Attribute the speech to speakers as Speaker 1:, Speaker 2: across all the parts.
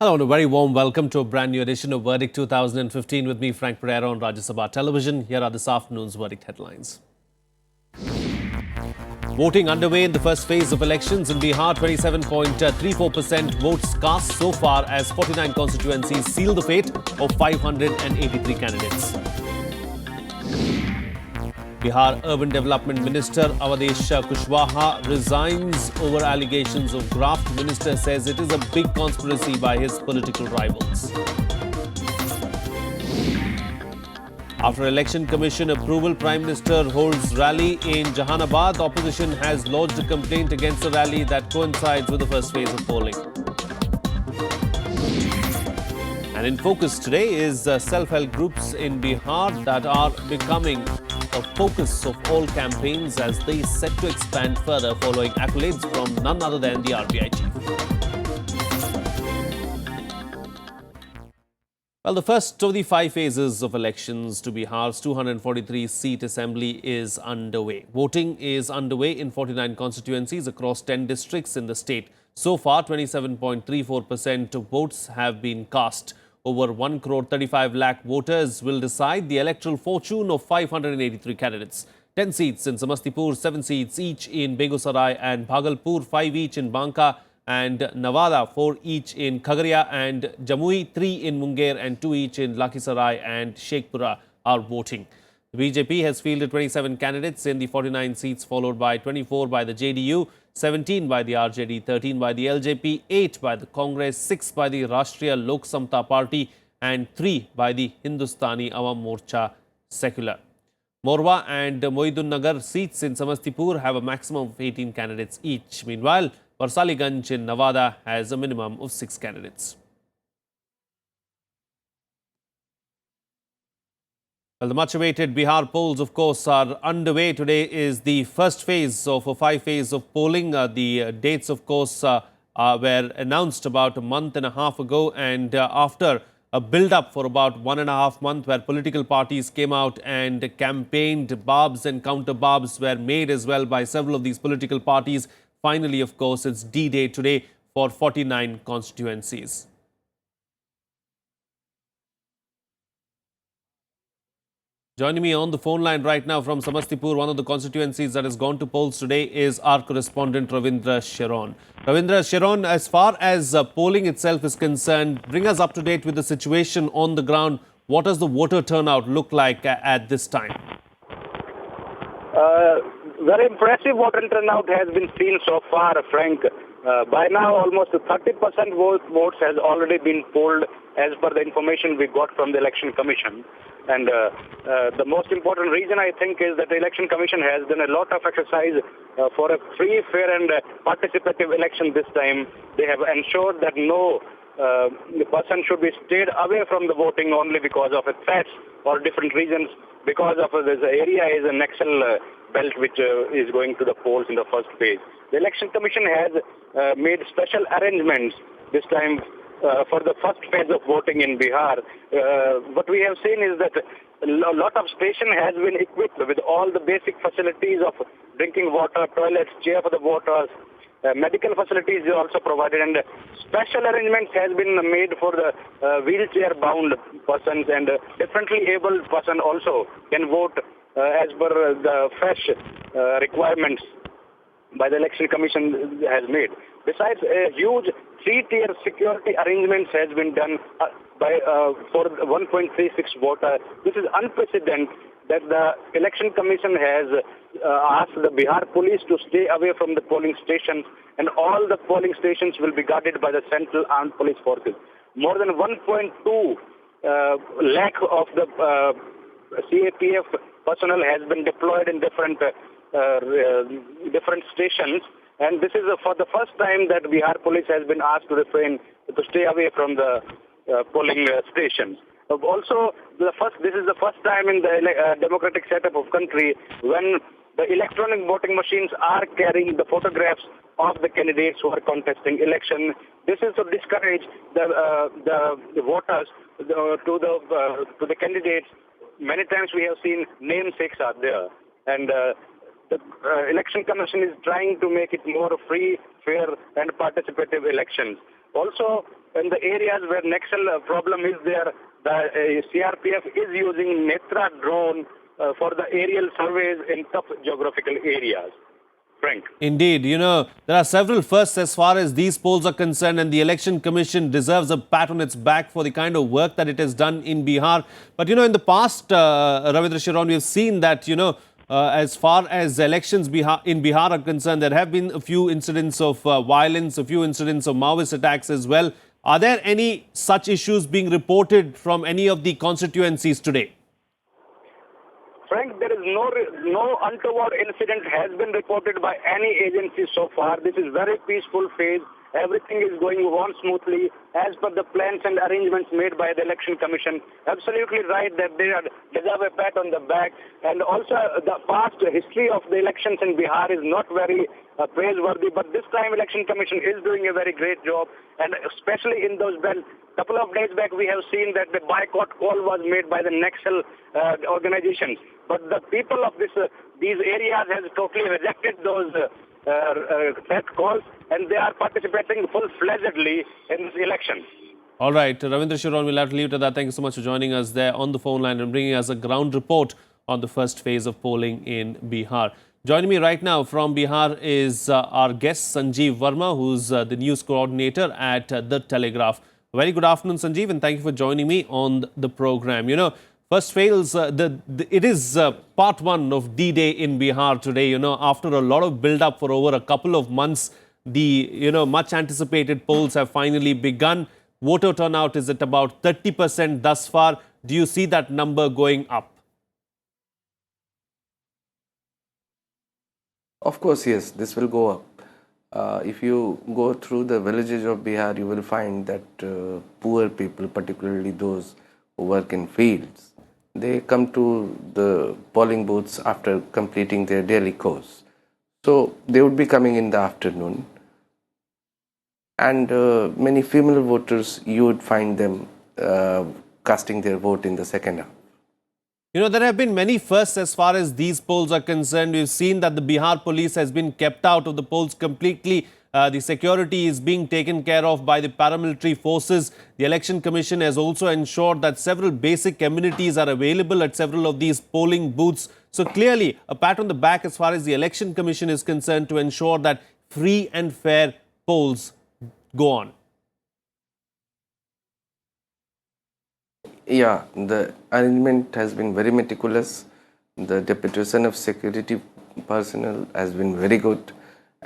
Speaker 1: Hello and a very warm welcome to a brand new edition of Verdict 2015 with me, Frank Pereira, on Rajya Sabha Television. Here are this afternoon's Verdict headlines. Voting underway in the first phase of elections in Bihar. 27.34% votes cast so far as 49 constituencies seal the fate of 583 candidates. Bihar Urban Development Minister Avadesh Kushwaha resigns over allegations of graft. Minister says it is a big conspiracy by his political rivals. After Election Commission approval, Prime Minister holds rally in Jahanabad. Opposition has lodged a complaint against the rally that coincides with the first phase of polling. And in focus today is self-help groups in Bihar that are becoming a focus of all campaigns as they set to expand further following accolades from none other than the RBI chief. Well, the first of the 5 phases of elections to Bihar's 243-seat assembly is underway. Voting is underway in 49 constituencies across 10 districts in the state. So far, 27.34% of votes have been cast. Over 1 crore 35 lakh voters will decide the electoral fortune of 583 candidates. 10 seats in Samastipur, 7 seats each in Begusarai and Bhagalpur, 5 each in Banka and Nawada, 4 each in Khagaria and Jamui, 3 in Munger and 2 each in Lakhisarai and Sheikhpura are voting. The BJP has fielded 27 candidates in the 49 seats, followed by 24 by the JDU, 17 by the RJD, 13 by the LJP, 8 by the Congress, 6 by the Rashtriya Lok Samta Party and 3 by the Hindustani Awam Morcha Secular. Morwa and Moidun Nagar seats in Samastipur have a maximum of 18 candidates each. Meanwhile, Varsaliganj in Nawada has a minimum of 6 candidates. Well, the much-awaited Bihar polls, of course, are underway. Today is the first phase of a 5-phase of polling. The dates, of course, were announced about a month and a half ago, and after a build-up for about 1.5 months where political parties came out and campaigned, barbs and counter-barbs were made as well by several of these political parties. Finally, of course, it's D-Day today for 49 constituencies. Joining me on the phone line right now from Samastipur, one of the constituencies that has gone to polls today, is our correspondent Ravindra Sharon. Ravindra Sharon, as far as polling itself is concerned, bring us up to date with the situation on the ground. What does the voter turnout look like at this time?
Speaker 2: Very impressive voter turnout has been seen so far, Frank. By now, almost 30% votes has already been polled as per the information we got from the Election Commission. And the most important reason, I think, is that the Election Commission has done a lot of exercise for a free, fair and participative election this time. They have ensured that no person should be stayed away from the voting only because of its threats or different reasons. Because of this area is an Naxal belt which is going to the polls in the first phase. The Election Commission has made special arrangements this time for the first phase of voting in Bihar. What we have seen is that a lot of station has been equipped with all the basic facilities of drinking water, toilets, chair for the voters. Medical facilities are also provided, and special arrangements has been made for the wheelchair-bound persons, and differently abled person also can vote as per the fresh requirements by the Election Commission has made. Besides, a huge 3-tier security arrangements has been done for 1.36 voter. This is unprecedented that the Election Commission has asked the Bihar police to stay away from the polling stations, and all the polling stations will be guarded by the Central Armed Police Forces. More than 1.2 lakh of the CAPF personnel has been deployed in different stations, and this is for the first time that Bihar police has been asked to refrain to stay away from the polling stations. Also, this is the first time in the democratic setup of country when the electronic voting machines are carrying the photographs of the candidates who are contesting election. This is to discourage the voters to the candidates. Many times we have seen namesakes are there, and the Election Commission is trying to make it more free, fair, and participative elections. Also, in the areas where Naxal problem is there, the CRPF is using Netra drone for the aerial surveys in tough geographical areas. Frank.
Speaker 1: Indeed, there are several firsts as far as these polls are concerned, and the Election Commission deserves a pat on its back for the kind of work that it has done in Bihar. But, in the past, Ravindra Sharon, we have seen that, as far as elections in Bihar are concerned, there have been a few incidents of violence, a few incidents of Maoist attacks as well. Are there any such issues being reported from any of the constituencies today?
Speaker 2: Frank, there is no untoward incident has been reported by any agency so far. This is very peaceful phase. Everything is going on smoothly as per the plans and arrangements made by the Election Commission. Absolutely right that they deserve a pat on the back. And also the past history of the elections in Bihar is not very praiseworthy. But this time Election Commission is doing a very great job. And especially in those belts, couple of days back we have seen that the boycott call was made by the Naxal organizations. But the people of these areas has totally rejected those that calls, and they are participating full-fledgedly in this election.
Speaker 1: All right, Ravindra Sharon, we'll have to leave it at that. Thank you so much for joining us there on the phone line and bringing us a ground report on the first phase of polling in Bihar. Joining me right now from Bihar is our guest, Sanjeev Verma, who's the news coordinator at The Telegraph. Very good afternoon, Sanjeev, and thank you for joining me on the program. First phase, it is part one of D-Day in Bihar today. After a lot of build-up for over a couple of months, the much anticipated polls have finally begun. Voter turnout is at about 30% thus far. Do you see that number going up?
Speaker 3: Of course, yes, this will go up. If you go through the villages of Bihar, you will find that poor people, particularly those who work in fields, they come to the polling booths after completing their daily course. So they would be coming in the afternoon. And many female voters, you would find them casting their vote in the second half.
Speaker 1: There have been many firsts as far as these polls are concerned. We've seen that the Bihar police has been kept out of the polls completely. The security is being taken care of by the paramilitary forces. The Election Commission has also ensured that several basic amenities are available at several of these polling booths. So clearly, a pat on the back as far as the Election Commission is concerned to ensure that free and fair polls go on.
Speaker 3: Yeah, the arrangement has been very meticulous. The deputation of security personnel has been very good.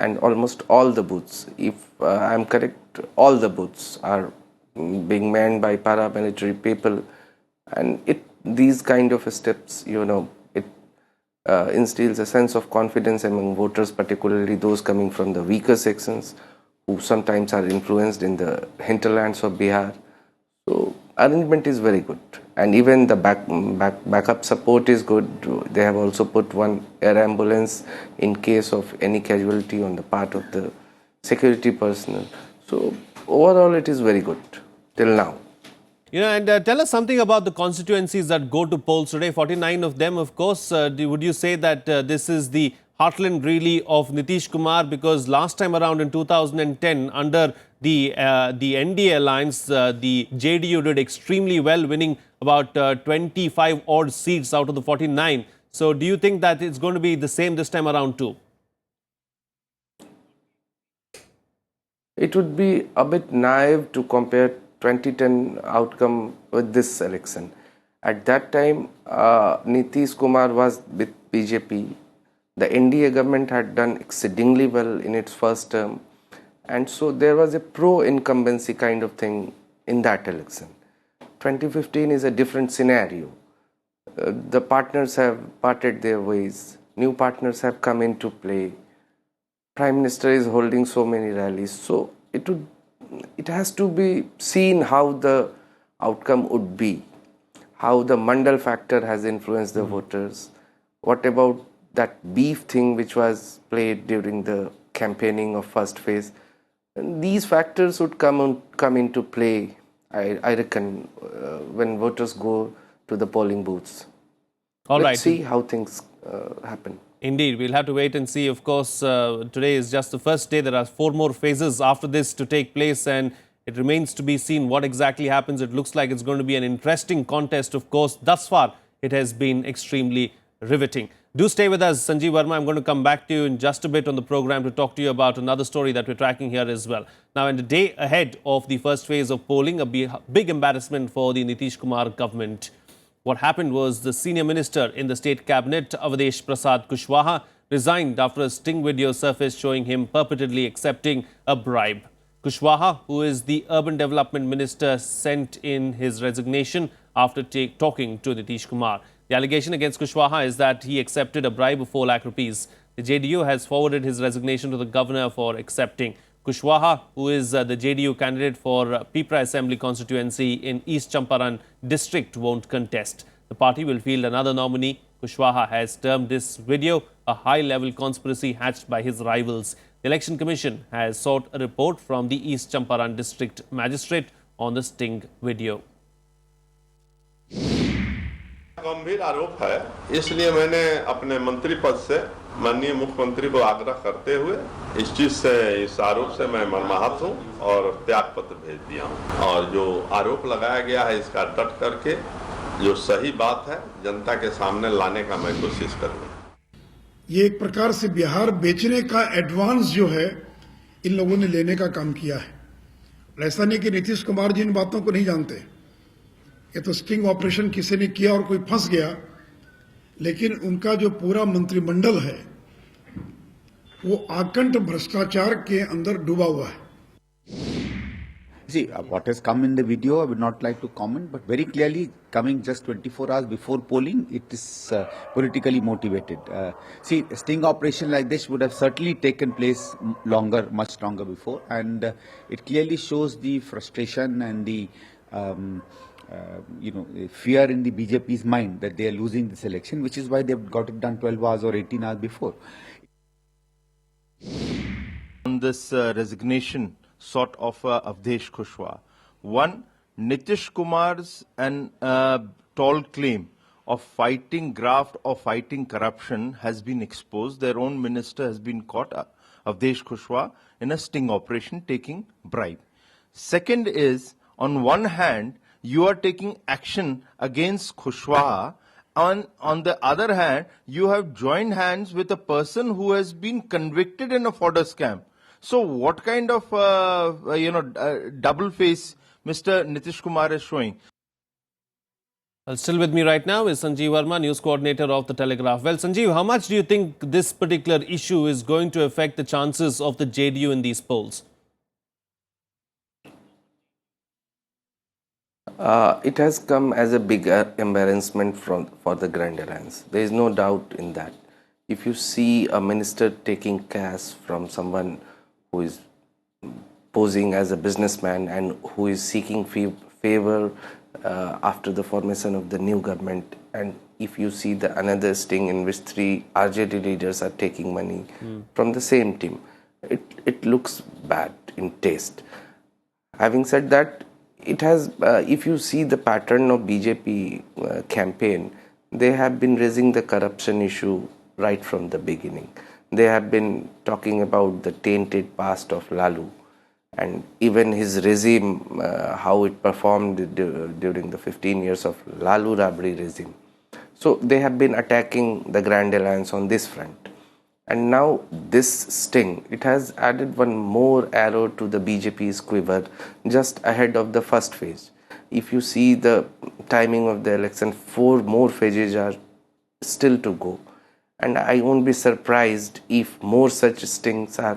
Speaker 3: And almost all the booths, if I am correct, all the booths are being manned by paramilitary people. And these kind of steps, it instills a sense of confidence among voters, particularly those coming from the weaker sections, who sometimes are influenced in the hinterlands of Bihar. So arrangement is very good, and even the backup support is good. They have also put one air ambulance in case of any casualty on the part of the security personnel. So overall it is very good till now.
Speaker 1: And tell us something about the constituencies that go to polls today. 49 of them, of course. Would you say that this is the heartland really of Nitish Kumar? Because last time around in 2010, under the NDA alliance, the JDU did extremely well, winning about 25 odd seats out of the 49. So do you think that it's going to be the same this time around too?
Speaker 3: It would be a bit naive to compare 2010 outcome with this election. At that time, Nitish Kumar was with BJP. The NDA government had done exceedingly well in its first term. And so there was a pro-incumbency kind of thing in that election. 2015 is a different scenario. The partners have parted their ways. New partners have come into play. Prime Minister is holding so many rallies. So it has to be seen how the outcome would be, how the Mandal factor has influenced the voters. What about that beef thing which was played during the campaigning of first phase? And these factors would come into play, I reckon, when voters go to the polling booths. Let's see how things happen.
Speaker 1: Indeed, we'll have to wait and see. Of course, today is just the first day. There are 4 more phases after this to take place, and It remains to be seen what exactly happens. It looks like it's going to be an interesting contest, of course. Thus far, it has been extremely riveting. Do stay with us, Sanjeev Verma. I'm going to come back to you in just a bit on the program to talk to you about another story that we're tracking here as well. Now, in the day ahead of the first phase of polling, a big embarrassment for the Nitish Kumar government. What happened was the senior minister in the state cabinet, Avdesh Prasad Kushwaha, resigned after a sting video surfaced showing him purportedly accepting a bribe. Kushwaha, who is the urban development minister, sent in his resignation after talking to Nitish Kumar. The allegation against Kushwaha is that he accepted a bribe of 4 lakh rupees. The JDU has forwarded his resignation to the governor for accepting. Kushwaha, who is the JDU candidate for Bihar Assembly constituency in East Champaran district, won't contest. The party will field another nominee. Kushwaha has termed this video a high-level conspiracy hatched by his rivals. The Election Commission has sought a report from the East Champaran district magistrate on the sting video.
Speaker 4: गंभीर आरोप है, इसलिए मैंने अपने मंत्री पद से माननीय मुख्यमंत्री को आग्रह करते हुए इस आरोप से मैं मर्माहत हूं और त्याग पत्र भेज दिया हूं। और जो आरोप लगाया गया है इसका डट करके जो सही बात है जनता के सामने लाने का मैं कोशिश करूंगा।
Speaker 5: ये एक प्रकार से बिहार बेचने का एडवांस जो है इन लोगों ने लेने का काम किया है। ऐसा नहीं कि नीतीश कुमार जी इन बातों को नहीं जानते। ये तो स्टिंग ऑपरेशन किसी ने किया और कोई फंस गया, लेकिन उनका जो पूरा मंत्रिमंडल है वो आकंठ भ्रष्टाचार के अंदर डूबा हुआ है।
Speaker 6: See, what has come in the video, I would not like to comment, but very clearly coming just 24 hours before polling, it is politically motivated. See, a sting operation like this would have certainly taken place much longer before, and it clearly shows the frustration and the fear in the BJP's mind that they are losing this election, which is why they've got it done 12 hours or 18 hours before.
Speaker 7: On this resignation sort of Avdesh Kushwaha. One, Nitish Kumar's tall claim of fighting graft or fighting corruption has been exposed. Their own minister has been caught, Avdesh Kushwaha, in a sting operation taking bribe. Second is, on one hand, you are taking action against Kushwaha. On the other hand, you have joined hands with a person who has been convicted in a fodder scam. So what kind of, double face Mr. Nitish Kumar is showing?
Speaker 1: Well, still with me right now is Sanjeev Verma, news coordinator of The Telegraph. Well, Sanjeev, how much do you think this particular issue is going to affect the chances of the JDU in these polls?
Speaker 3: It has come as a big embarrassment for the Grand Alliance. There is no doubt in that. If you see a minister taking cash from someone who is posing as a businessman and who is seeking favor after the formation of the new government, and if you see the another sting in which 3 RJD leaders are taking money from the same team, it looks bad in taste. Having said that, it has, if you see the pattern of BJP campaign, they have been raising the corruption issue right from the beginning. They have been talking about the tainted past of Lalu and even his regime, how it performed during the 15 years of Lalu Rabri regime. So they have been attacking the Grand Alliance on this front. And now this sting, it has added one more arrow to the BJP's quiver just ahead of the first phase. If you see the timing of the election, 4 more phases are still to go. And I won't be surprised if more such stings are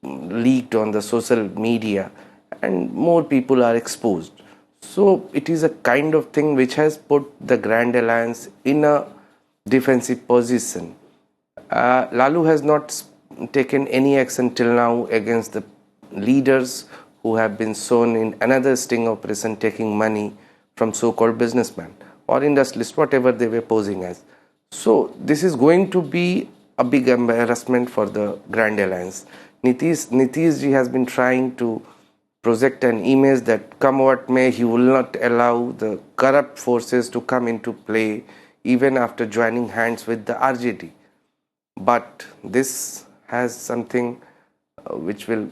Speaker 3: leaked on the social media and more people are exposed. So it is a kind of thing which has put the Grand Alliance in a defensive position. Lalu has not taken any action till now against the leaders who have been shown in another sting operation taking money from so-called businessmen or industrialists, whatever they were posing as. So this is going to be a big embarrassment for the Grand Alliance. Nitish ji has been trying to project an image that come what may, he will not allow the corrupt forces to come into play even after joining hands with the RJD. But this has something which will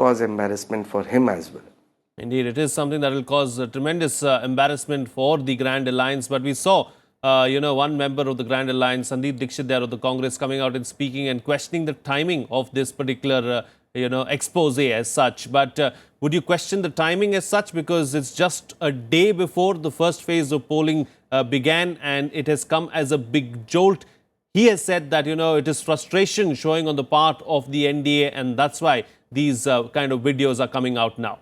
Speaker 3: cause embarrassment for him as well.
Speaker 1: Indeed, it is something that will cause tremendous embarrassment for the Grand Alliance. But we saw, one member of the Grand Alliance, Sandeep Dixit there of the Congress, coming out and speaking and questioning the timing of this particular, expose as such. But would you question the timing as such? Because it's just a day before the first phase of polling began, and it has come as a big jolt. He has said that, it is frustration showing on the part of the NDA, and that's why these kind of videos are coming out now.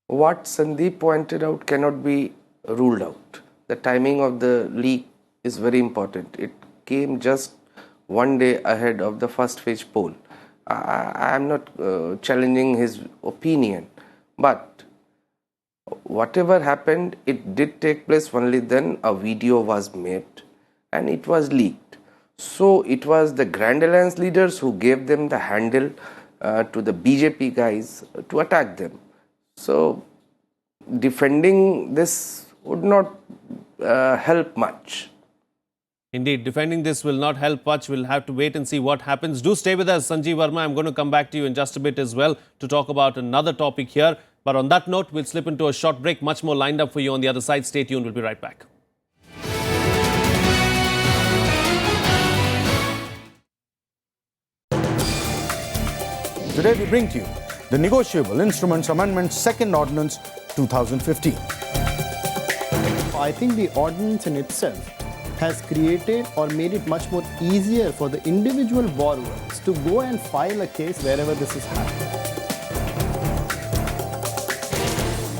Speaker 3: What Sandeep pointed out cannot be ruled out. The timing of the leak is very important. It came just one day ahead of the first phase poll. I am not challenging his opinion, but whatever happened, it did take place. Only then a video was made and it was leaked. So it was the Grand Alliance leaders who gave them the handle to the BJP guys to attack them. So defending this would not help much.
Speaker 1: Indeed, defending this will not help much. We'll have to wait and see what happens. Do stay with us, Sanjeev Verma. I'm going to come back to you in just a bit as well to talk about another topic here. But on that note, we'll slip into a short break. Much more lined up for you on the other side. Stay tuned. We'll be right back.
Speaker 8: Today we bring to you the Negotiable Instruments Amendment Second Ordinance 2015.
Speaker 9: I think the ordinance in itself has created or made it much more easier for the individual borrowers to go and file a case wherever this is happening.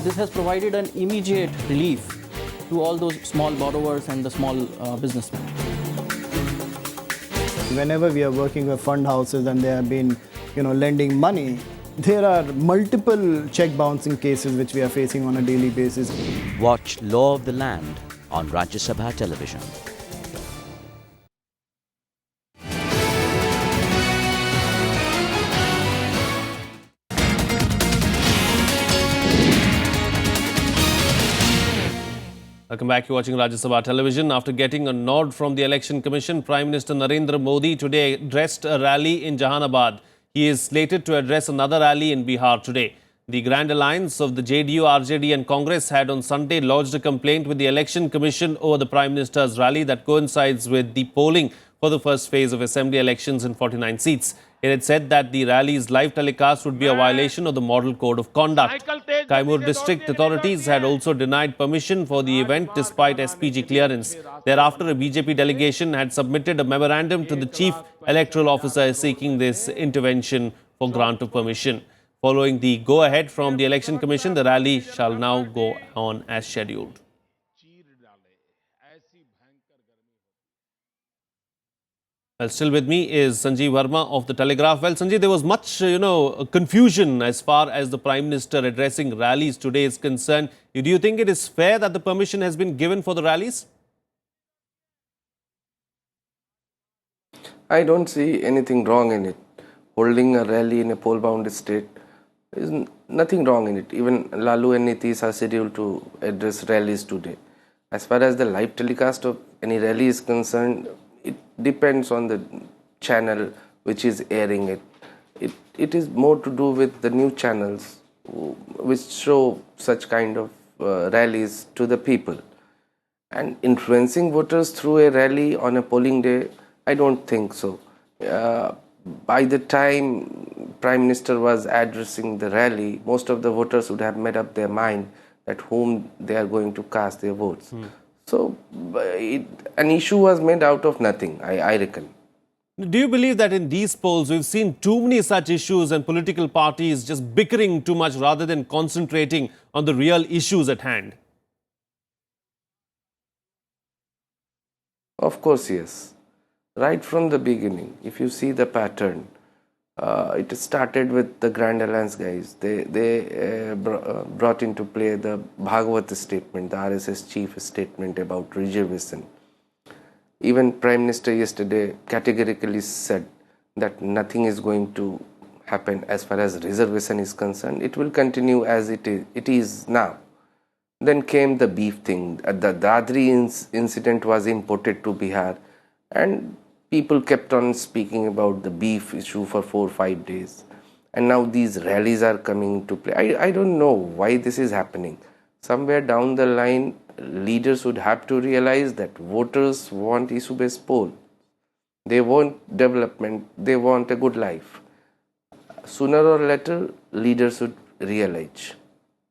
Speaker 10: This has provided an immediate relief to all those small borrowers and the small businessmen.
Speaker 9: Whenever we are working with fund houses and they have been, lending money, there are multiple check bouncing cases which we are facing on a daily basis.
Speaker 11: Watch Law of the Land on Rajya Sabha television.
Speaker 1: Welcome back. You're watching Rajya Sabha television. After getting a nod from the Election Commission, Prime Minister Narendra Modi today addressed a rally in Jahanabad. He is slated to address another rally in Bihar today. The Grand Alliance of the JDU, RJD and Congress had on Sunday lodged a complaint with the Election Commission over the Prime Minister's rally that coincides with the polling for the first phase of Assembly elections in 49 seats. It had said that the rally's live telecast would be a violation of the Model Code of Conduct. Kaimur district authorities had also denied permission for the event despite SPG clearance. Thereafter, a BJP delegation had submitted a memorandum to the Chief Electoral Officer seeking this intervention for grant of permission. Following the go-ahead from the Election Commission, the rally shall now go on as scheduled. Well, still with me is Sanjeev Verma of the Telegraph. Well, Sanjeev, there was much, confusion as far as the Prime Minister addressing rallies today is concerned. Do you think it is fair that the permission has been given for the rallies?
Speaker 3: I don't see anything wrong in it. Holding a rally in a poll-bound state, there is nothing wrong in it. Even Lalu and Nitish are scheduled to address rallies today. As far as the live telecast of any rally is concerned, it depends on the channel which is airing it. It is more to do with the new channels which show such kind of rallies to the people. And influencing voters through a rally on a polling day, I don't think so. By the time Prime Minister was addressing the rally, most of the voters would have made up their mind at whom they are going to cast their votes. So an issue was made out of nothing, I reckon.
Speaker 1: Do you believe that in these polls we've seen too many such issues and political parties just bickering too much rather than concentrating on the real issues at hand?
Speaker 3: Of course, yes. Right from the beginning, if you see the pattern, it started with the Grand Alliance guys. They brought into play the Bhagwat statement, the RSS chief statement about reservation. Even Prime Minister yesterday categorically said that nothing is going to happen as far as reservation is concerned. It will continue as it is now. Then came the beef thing. The Dadri incident was imported to Bihar, and people kept on speaking about the beef issue for 4 or 5 days. And now these rallies are coming to play. I don't know why this is happening. Somewhere down the line, leaders would have to realize that voters want issue-based poll. They want development. They want a good life. Sooner or later, leaders should realize.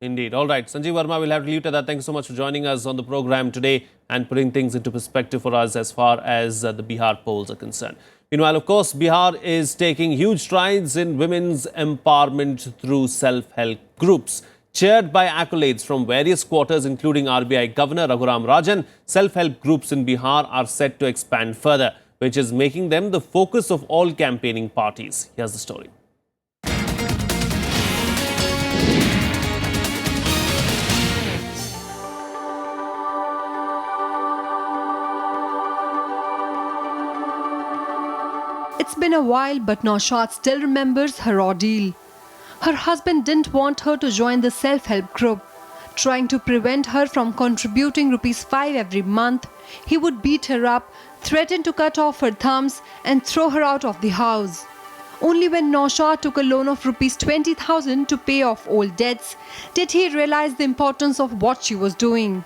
Speaker 1: Indeed. All right. Sanjeev Verma, we'll have to leave it at that. Thank you so much for joining us on the program today and putting things into perspective for us as far as the Bihar polls are concerned. Meanwhile, of course, Bihar is taking huge strides in women's empowerment through self-help groups. Cheered by accolades from various quarters, including RBI Governor Raghuram Rajan, self-help groups in Bihar are set to expand further, which is making them the focus of all campaigning parties. Here's the story.
Speaker 12: It's been a while, but Naushad still remembers her ordeal. Her husband didn't want her to join the self-help group. Trying to prevent her from contributing ₹5 every month, he would beat her up, threaten to cut off her thumbs and throw her out of the house. Only when Naushad took a loan of ₹20,000 to pay off old debts did he realize the importance of what she was doing.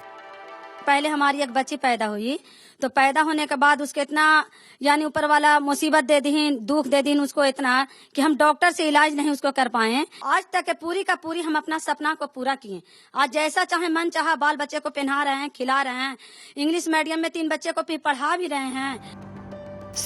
Speaker 13: पहले हमारी एक बच्ची पैदा हुई तो पैदा होने के बाद उसके इतना यानी ऊपर वाला मुसीबत दे दी, दुख दे दी उसको इतना कि हम डॉक्टर से इलाज नहीं उसको कर पाए। आज तक पूरी का पूरी हम अपना सपना को पूरा किए। आज जैसा चाहे मन चाहा बाल बच्चे को पहना रहे हैं, खिला रहे हैं, इंग्लिश मीडियम में 3 बच्चे को भी पढ़ा भी रहे हैं।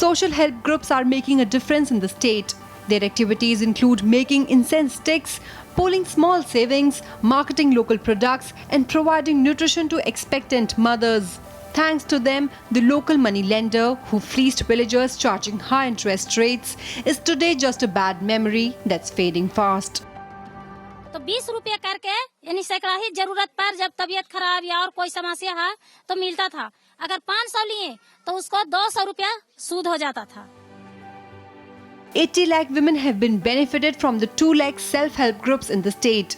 Speaker 12: Social help groups are making a difference in the state. Their activities include making incense sticks, pooling small savings, marketing local products, and providing nutrition to expectant mothers. Thanks to them, the local money lender who fleeced villagers charging high interest rates is today just a bad memory that's fading fast.
Speaker 13: तो 20 रुपया करके यानी सैकड़ा ही जरूरत पर जब तबीयत खराब या और कोई समस्या है तो मिलता था। अगर 500 लिए तो उसको 200 रुपया सूद हो जाता था।
Speaker 12: 80 lakh women have been benefited from the 2 lakh self-help groups in the state.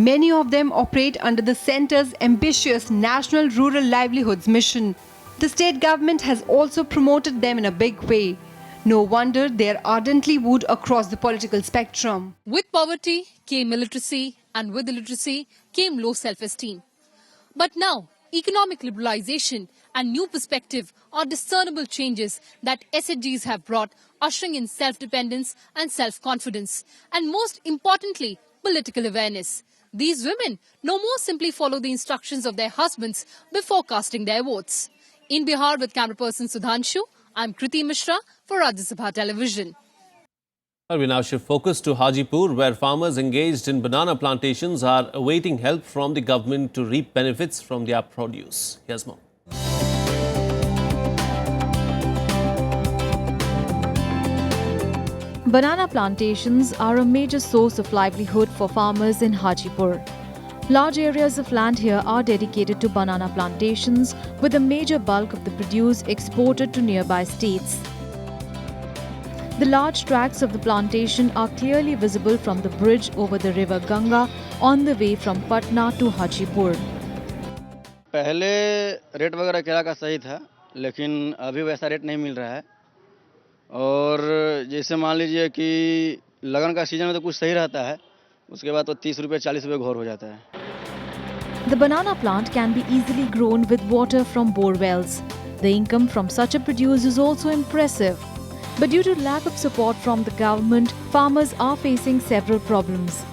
Speaker 12: Many of them operate under the centre's ambitious National Rural Livelihoods Mission. The state government has also promoted them in a big way. No wonder they are ardently wooed across the political spectrum.
Speaker 14: With poverty came illiteracy, and with illiteracy came low self-esteem. But now, economic liberalization and new perspective are discernible changes that SHGs have brought, ushering in self-dependence and self-confidence, and most importantly, political awareness. These women no more simply follow the instructions of their husbands before casting their votes. In Bihar with camera person Sudhanshu, I'm Kriti Mishra for Rajya Sabha Television.
Speaker 1: We now shift focus to Hajipur, where farmers engaged in banana plantations are awaiting help from the government to reap benefits from their produce. Here's more.
Speaker 15: Banana plantations are a major source of livelihood for farmers in Hajipur. Large areas of land here are dedicated to banana plantations, with a major bulk of the produce exported to nearby states. The large tracts of the plantation are clearly visible from the bridge over the river Ganga on the way from Patna to Hajipur.
Speaker 16: पहले rate वगैरह केला का सही था, लेकिन अभी वैसा rate नहीं मिल रहा है। और जैसे मान लीजिए कि लगन का सीजन में तो कुछ सही रहता है, उसके बाद तो 30 रुपए 40 रुपए घोर हो जाता है।
Speaker 15: The banana plant can be easily grown with water from bore wells. The income from such a produce is also impressive. But due to lack of support from the government, farmers are facing several problems.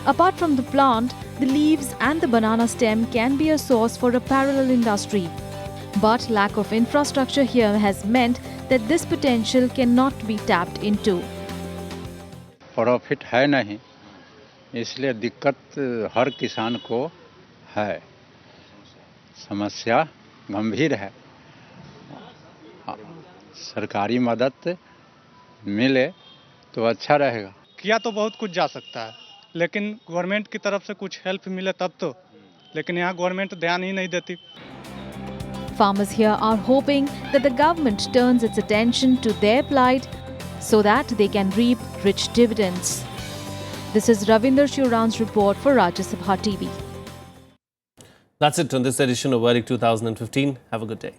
Speaker 15: Apart from the plant, the leaves and the banana stem can be a source for a parallel industry. But lack of infrastructure here has meant that this potential cannot be tapped into.
Speaker 17: Profit है नहीं, इसलिए दिक्कत हर किसान को है। समस्या गंभीर है। सरकारी मदद मिले तो अच्छा रहेगा।
Speaker 18: किया तो बहुत कुछ जा सकता है, लेकिन गवर्नमेंट की तरफ से कुछ हेल्प मिले तब तो, लेकिन यहाँ गवर्नमेंट ध्यान ही नहीं देती।
Speaker 15: Farmers here are hoping that the government turns its attention to their plight so that they can reap rich dividends. This is Ravinder Shiran's report for Rajya Sabha TV.
Speaker 1: That's it on this edition of Verdict 2015. Have a good day.